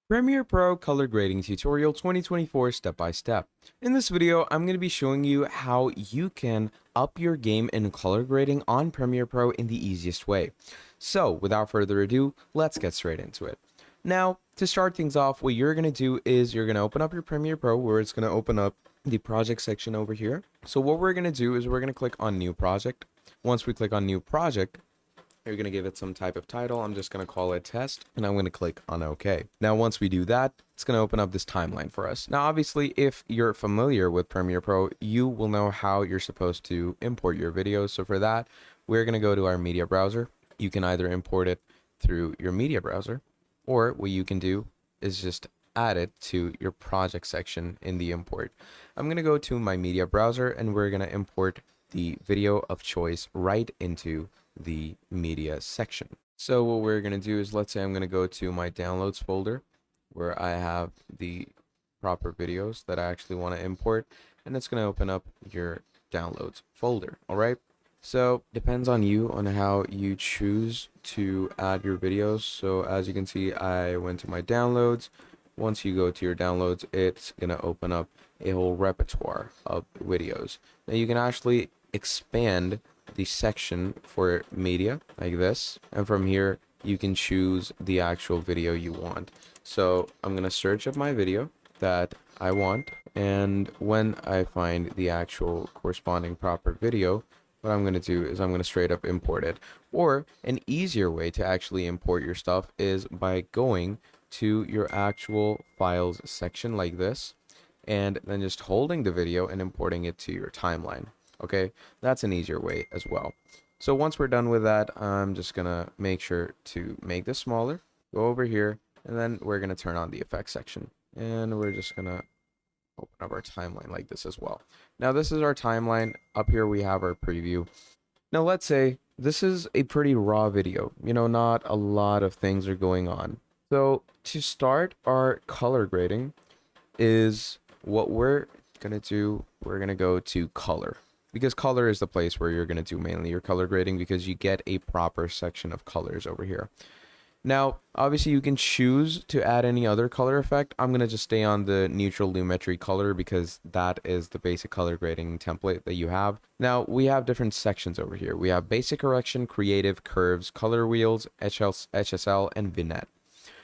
Premiere Pro Color Grading Tutorial 2024 Step by Step. In this video, I'm going to be showing you how you can up your game in color grading on Premiere Pro in the easiest way. So, without further ado, let's get straight into it. Now, to start things off, what you're going to do is you're going to open up your Premiere Pro, where it's going to open up the project section over here. So what we're going to do is we're going to click on New Project. Once we click on New Project, you're going to give it some type of title. I'm just going to call it test, and I'm going to click on OK. Now, once we do that, it's going to open up this timeline for us. Now, obviously, if you're familiar with Premiere Pro, you will know how you're supposed to import your videos. So for that, we're going to go to our media browser. You can either import it through your media browser, or what you can do is just add it to your project section in the import. I'm going to go to my media browser, and we're going to import the video of choice right into the media section. So what we're going to do is, let's say I'm going to go to my downloads folder where I have the proper videos that I actually want to import, and it's going to open up your downloads folder. All right. So depends on you on how you choose to add your videos. So as you can see, I went to my downloads. Once you go to your downloads, it's going to open up a whole repertoire of videos. Now you can actually expand the section for media like this, and from here you can choose the actual video you want. So I'm going to search up my video that I want, and when I find the actual corresponding proper video, what I'm going to do is I'm going to straight up import it. Or an easier way to actually import your stuff is by going to your actual files section like this, and then just holding the video and importing it to your timeline. Okay, that's an easier way as well. So once we're done with that, I'm just gonna make sure to make this smaller, go over here, and then we're gonna turn on the effects section, and we're just gonna open up our timeline like this as well. Now this is our timeline. Up here we have our preview. Now let's say this is a pretty raw video, not a lot of things are going on. So to start our color grading is what we're gonna do. We're gonna go to color, because color is the place where you're going to do mainly your color grading, because you get a proper section of colors over here. Now, obviously you can choose to add any other color effect. I'm going to just stay on the neutral lumetri color because that is the basic color grading template that you have. Now, we have different sections over here. We have basic correction, creative, curves, color wheels, HSL, and vignette.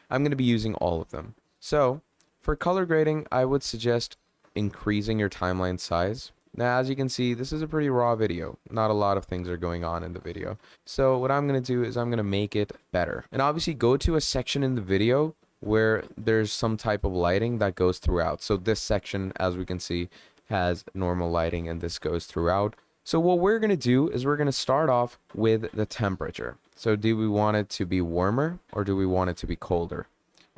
I'm going to be using all of them. So, for color grading, I would suggest increasing your timeline size. Now, as you can see, this is a pretty raw video. Not a lot of things are going on in the video. So what I'm going to do is I'm going to make it better. And obviously go to a section in the video where there's some type of lighting that goes throughout. So this section, as we can see, has normal lighting, and this goes throughout. So what we're going to do is we're going to start off with the temperature. So do we want it to be warmer or do we want it to be colder?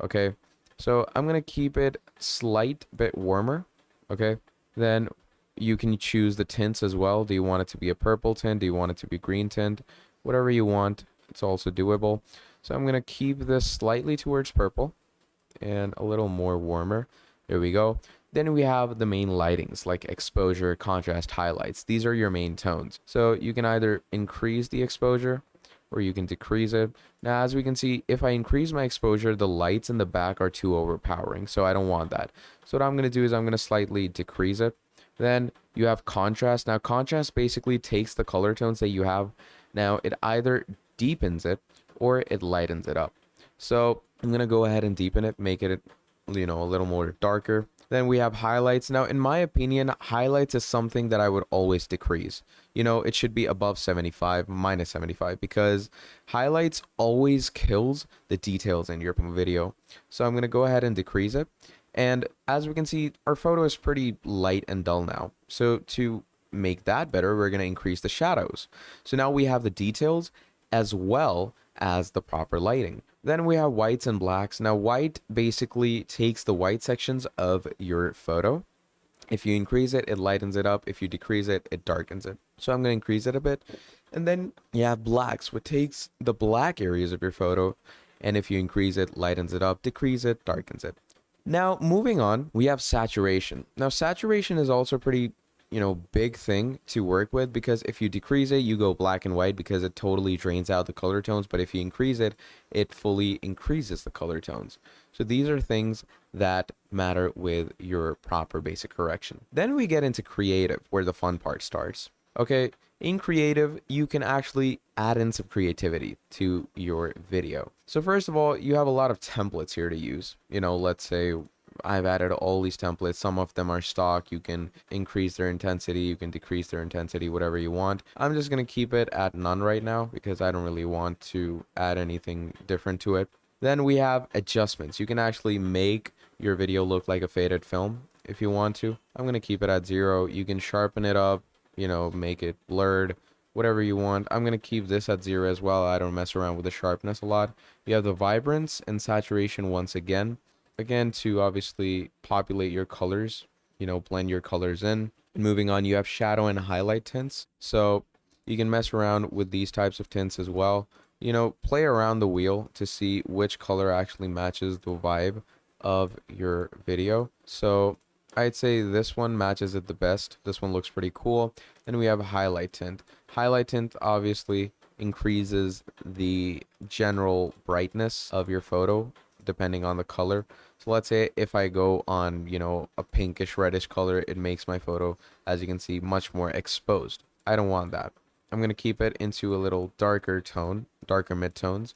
Okay. So I'm going to keep it slight bit warmer. Okay. Then you can choose the tints as well. Do you want it to be a purple tint? Do you want it to be green tint? Whatever you want, it's also doable. So I'm going to keep this slightly towards purple and a little more warmer. There we go. Then we have the main lightings like exposure, contrast, highlights. These are your main tones. So you can either increase the exposure or you can decrease it. Now, as we can see, if I increase my exposure, the lights in the back are too overpowering. So I don't want that. So what I'm going to do is I'm going to slightly decrease it. Then you have contrast. Now contrast basically takes the color tones that you have. Now it either deepens it or it lightens it up. So I'm going to go ahead and deepen it, make it, a little more darker. Then we have highlights. Now, in my opinion, highlights is something that I would always decrease. It should be above 75, minus 75, because highlights always kills the details in your video. So I'm going to go ahead and decrease it. And as we can see, our photo is pretty light and dull now. So to make that better, we're going to increase the shadows. So now we have the details as well as the proper lighting. Then we have whites and blacks. Now white basically takes the white sections of your photo. If you increase it, it lightens it up. If you decrease it, it darkens it. So I'm going to increase it a bit. And then you have blacks, which takes the black areas of your photo. And if you increase it, lightens it up, decrease it, darkens it. Now, moving on, we have saturation. Now, saturation is also pretty, big thing to work with, because if you decrease it, you go black and white because it totally drains out the color tones, but if you increase it, it fully increases the color tones. So these are things that matter with your proper basic correction. Then we get into creative, where the fun part starts. Okay, in creative, you can actually add in some creativity to your video. So first of all, you have a lot of templates here to use. Let's say I've added all these templates. Some of them are stock. You can increase their intensity, you can decrease their intensity, whatever you want. I'm just going to keep it at none right now because I don't really want to add anything different to it. Then we have adjustments. You can actually make your video look like a faded film if you want to. I'm going to keep it at 0. You can sharpen it up, make it blurred, whatever you want. I'm going to keep this at 0 as well. I don't mess around with the sharpness a lot. You have the vibrance and saturation once again to obviously populate your colors, blend your colors in. Moving on, you have shadow and highlight tints. So you can mess around with these types of tints as well. Play around the wheel to see which color actually matches the vibe of your video. So I'd say this one matches it the best. This one looks pretty cool. Then we have a highlight tint. Highlight tint obviously increases the general brightness of your photo depending on the color. So let's say if I go on, a pinkish reddish color, it makes my photo, as you can see, much more exposed. I don't want that. I'm going to keep it into a little darker tone, darker midtones.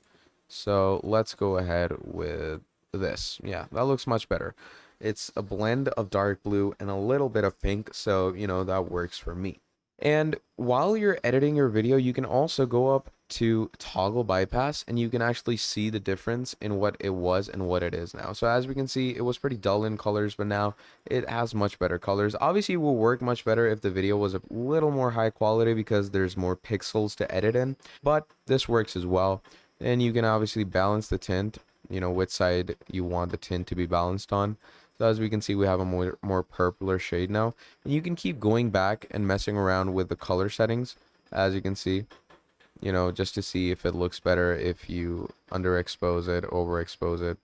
So let's go ahead with this. Yeah, that looks much better. It's a blend of dark blue and a little bit of pink, so that works for me. And while you're editing your video, you can also go up to toggle bypass and you can actually see the difference in what it was and what it is now. So as we can see, it was pretty dull in colors, but now it has much better colors. Obviously it will work much better if the video was a little more high quality because there's more pixels to edit in, but this works as well. And you can obviously balance the tint, which side you want the tint to be balanced on. So as we can see, we have a more purpler shade now. And you can keep going back and messing around with the color settings, as you can see, just to see if it looks better, if you underexpose it, overexpose it.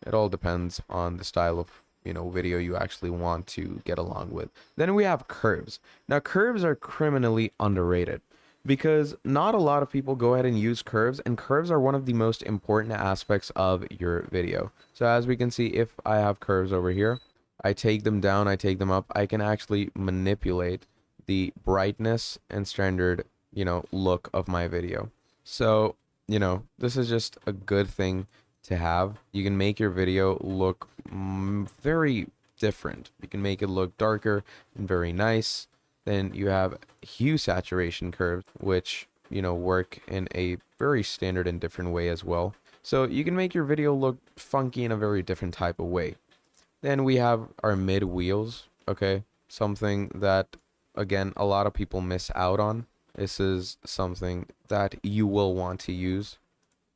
It all depends on the style of, video you actually want to get along with. Then we have curves. Now, curves are criminally underrated, because not a lot of people go ahead and use curves, and curves are one of the most important aspects of your video. So as we can see, if I have curves over here, I take them down, I take them up, I can actually manipulate the brightness and standard, look of my video. So, this is just a good thing to have. You can make your video look very different. You can make it look darker and very nice. Then you have hue saturation curves, which, work in a very standard and different way as well. So you can make your video look funky in a very different type of way. Then we have our mid wheels, okay? Something that, again, a lot of people miss out on. This is something that you will want to use.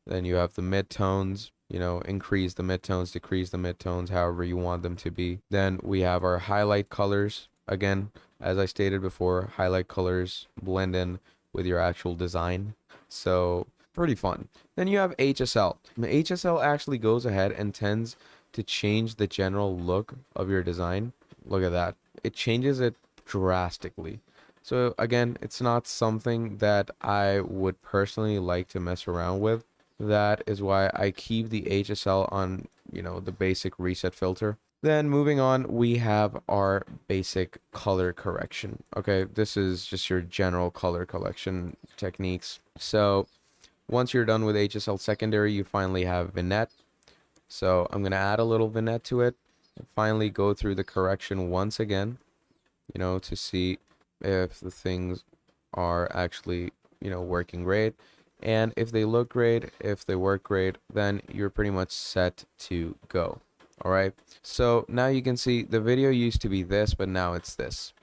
Then you have the midtones, increase the midtones, decrease the midtones, however you want them to be. Then we have our highlight colors. Again, as I stated before, highlight colors blend in with your actual design. So pretty fun. Then you have HSL. The HSL actually goes ahead and tends to change the general look of your design. Look at that. It changes it drastically. So again, it's not something that I would personally like to mess around with. That is why I keep the HSL on, the basic reset filter. Then moving on, we have our basic color correction. Okay, this is just your general color correction techniques. So once you're done with HSL secondary, you finally have vignette. So I'm going to add a little vignette to it. And finally go through the correction once again, to see if the things are actually, working great. And if they look great, if they work great, then you're pretty much set to go. All right. So now you can see the video used to be this, but now it's this.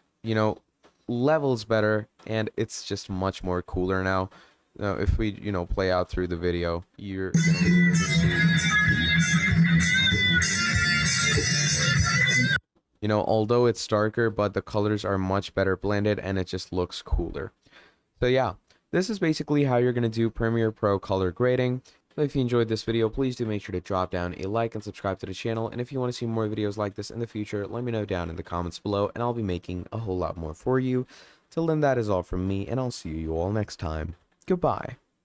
Levels better, and it's just much more cooler now. Now, if we, play out through the video, you're gonna be able to see. Although it's darker, but the colors are much better blended, and it just looks cooler. So yeah, this is basically how you're gonna do Premiere Pro color grading. So if you enjoyed this video, please do make sure to drop down a like and subscribe to the channel. And if you want to see more videos like this in the future, let me know down in the comments below, and I'll be making a whole lot more for you. Till then, that is all from me, and I'll see you all next time. Goodbye.